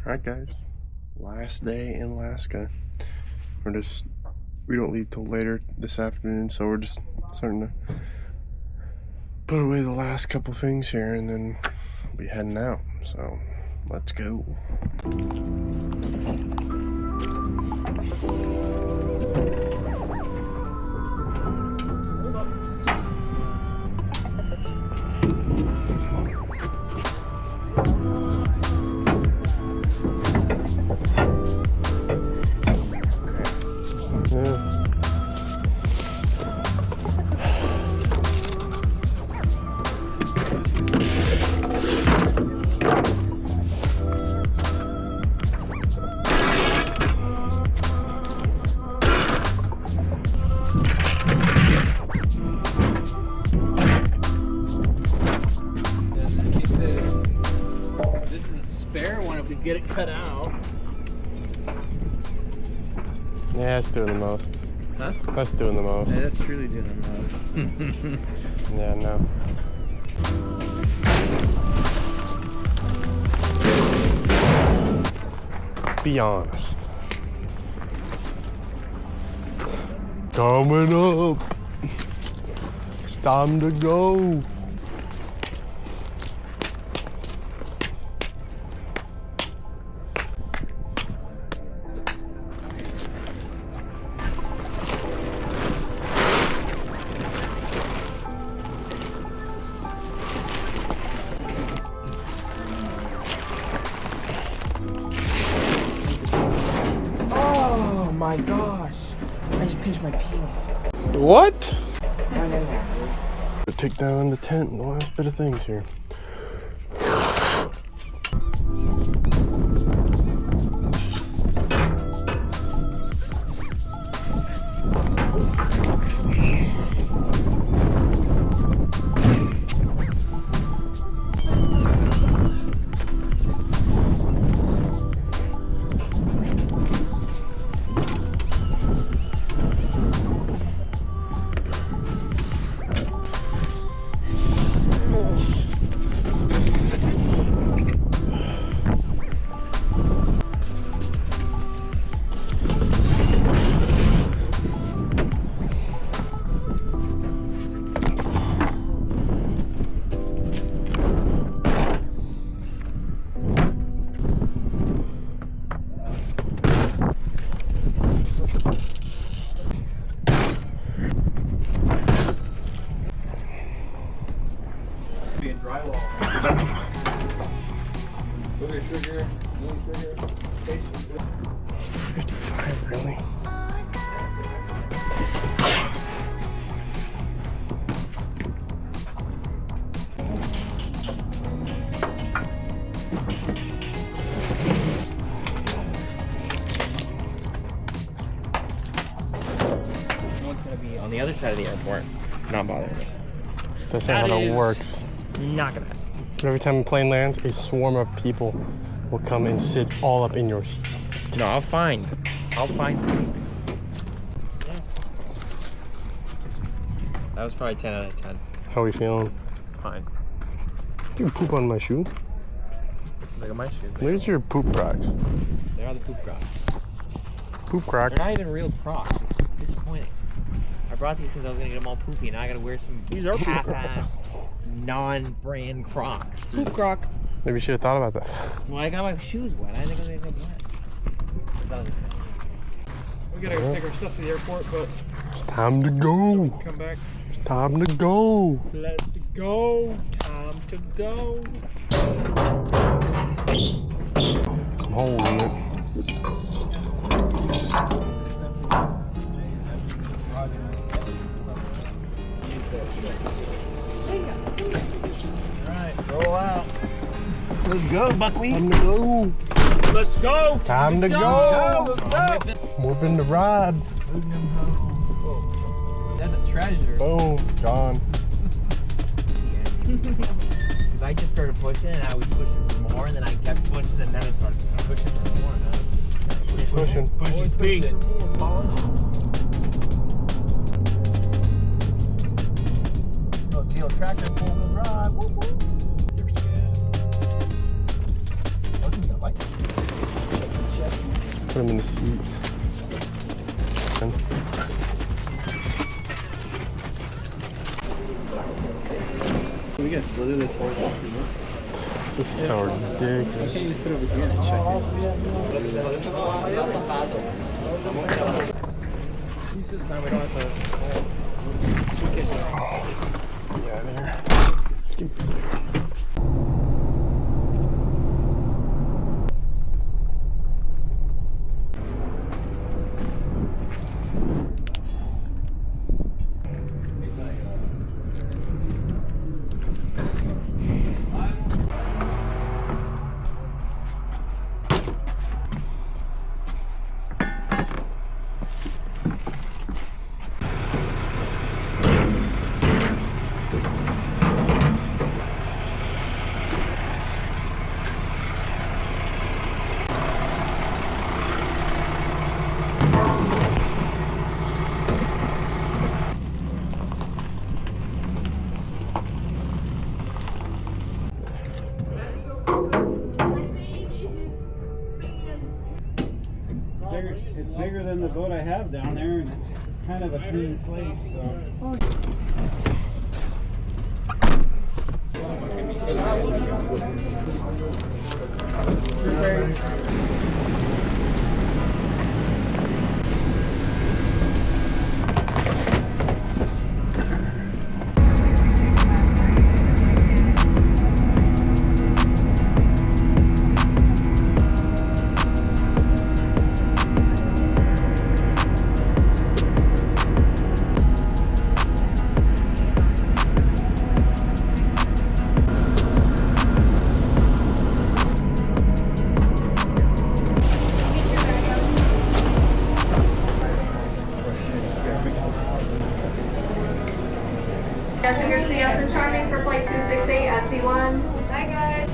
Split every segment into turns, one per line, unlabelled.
Alright guys, last day in Alaska. We don't leave till later this afternoon, so we're just starting to put away the last couple things here and then we'll be heading out. So let's go.
Get it cut out.
Yeah, it's doing the most.
Huh?
That's doing the most.
Yeah, that's truly doing the most.
Yeah, no. Be honest. Coming up. It's time to go.
Oh my gosh. I just pinched my penis.
What?
Right in there.
Take down the tent and the last bit of things here.
Drywall. Sugar.
55, really?
One's gonna be on the other side of the airport. Not bothering me.
That's not how that works.
Not gonna happen.
Every time a plane lands, a swarm of people will come and sit all up in your seat.
No, I'll find something. Yeah. That was probably 10 out of 10.
How are we feeling?
Fine.
You poop on my shoe?
Look at my shoes.
Look at your poop cracks.
They are the poop Crocs.
Poop crack.
They're not even real Crocs. It's disappointing. I brought these because I was gonna get them all poopy, and now I gotta wear some half-ass, non-brand Crocs. Poop Croc.
Maybe you should have thought about that.
Well, I got my shoes wet. I think I'm gonna get wet. We gotta go take our stuff to the airport, but
It's time to go.
come back.
It's time to go.
Let's go. Time to go.
I'm holding it.
Alright, roll out. Let's go, buckwheat.
Time to go.
Let's go.
Time to go.
Let's go.
Whooping the ride.
That's a treasure.
Boom. Gone.
Because I just started pushing and I was pushing for more and then I kept pushing and then it started pushing for more.
Pushing.
Pushing speed. Oh, deal tractor, four-wheel drive. Whoop, whoop. Wasn't that like it?
Put them in the seats.
We gotta slither this whole thing.
This is so ridiculous.
Why can't you just put it over here and check it? This time we don't have to.
Yeah, there.
It's bigger than the boat I have down there, and it's kind of a clean slate, so.
Yes, I'm here to see us in Charming for flight 268 at C1. Bye, guys.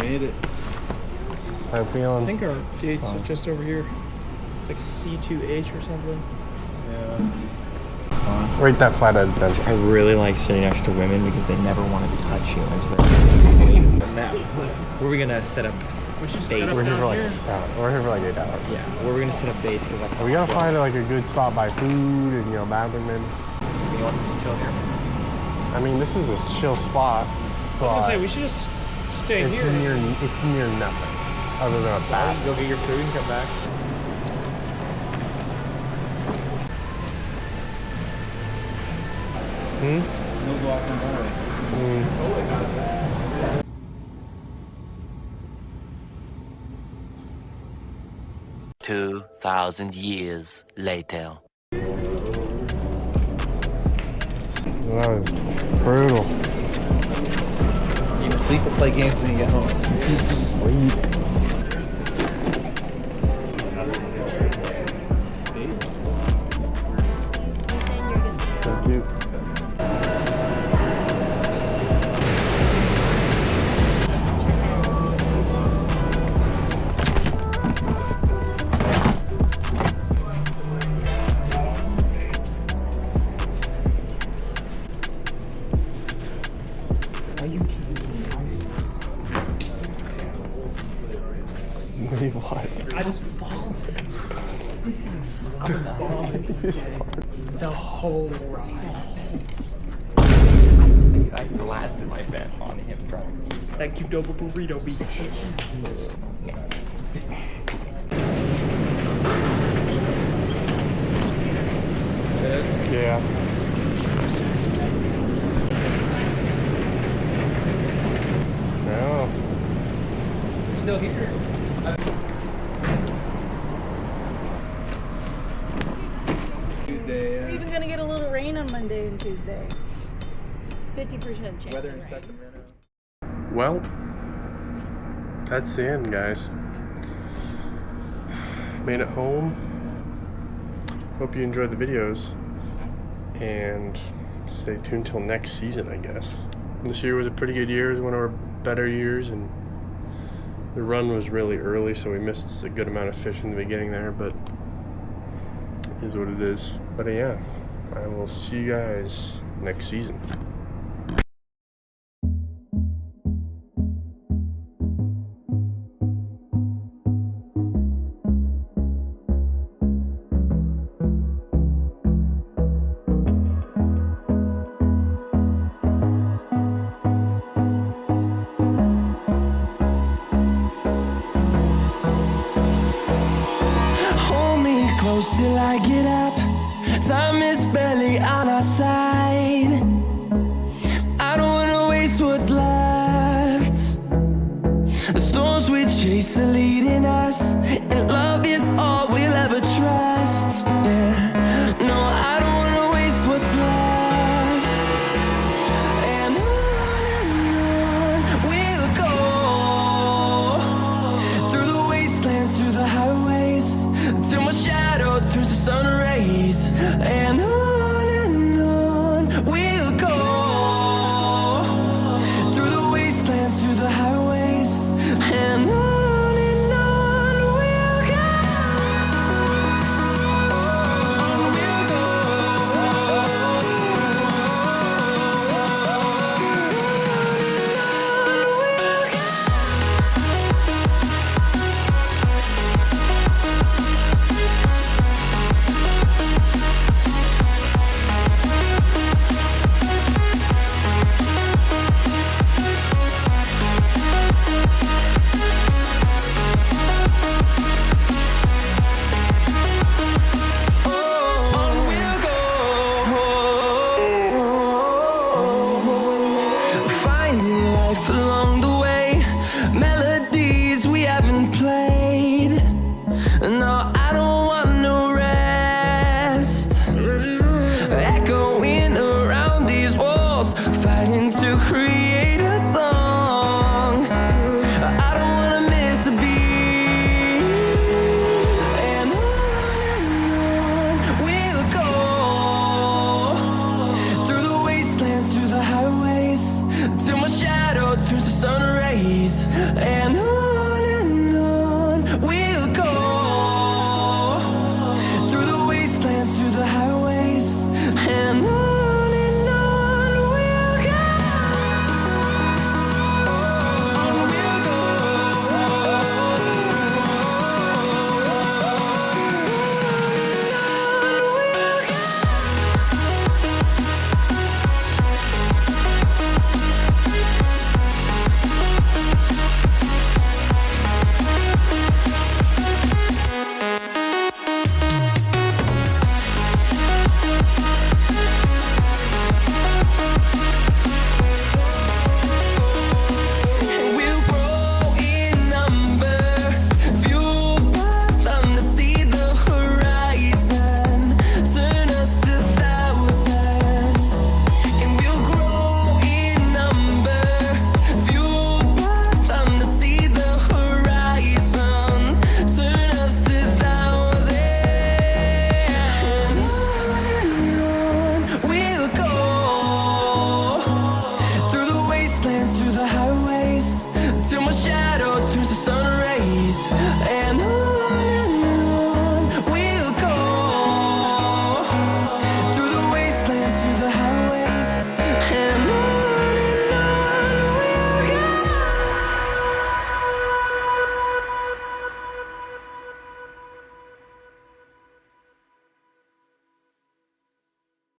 Made it.
How you feeling?
I think our gates are just over here. It's like C2H or something.
Yeah.
Rate that flathead bench.
I really like sitting next to women because they never want to touch you. And so now, where are we gonna set up
We should just
base?
set up
We're here for like
here.
7. We're here for like 8 hours.
Yeah, where are we gonna set up base? Because
We gotta find like a good spot by food and bathroom maybe.
You want to just chill here?
I mean, this is a chill spot.
I was gonna say we should just stay
it's
here.
near nothing other than a bath.
Go get your food and come back.
No blocking bar.
2,000 years later.
That was brutal.
You can sleep or play games when you get home.
Sleep. Thank you.
Are you kidding me?
Wait, what?
I just fall. The whole ride.
I blasted my vents on him trying.
Thank you, double burrito beat.
Yeah. No.
You're still here.
gonna get a little rain on Monday and Tuesday. 50% chance of rain.
Well, that's the end, guys. Made it home. Hope you enjoyed the videos. And stay tuned till next season, I guess. This year was a pretty good year. It was one of our better years, and the run was really early, so we missed a good amount of fish in the beginning there, but it is what it is. But yeah, I will see you guys next season.
Hold me close till I get up. Time is barely on our side.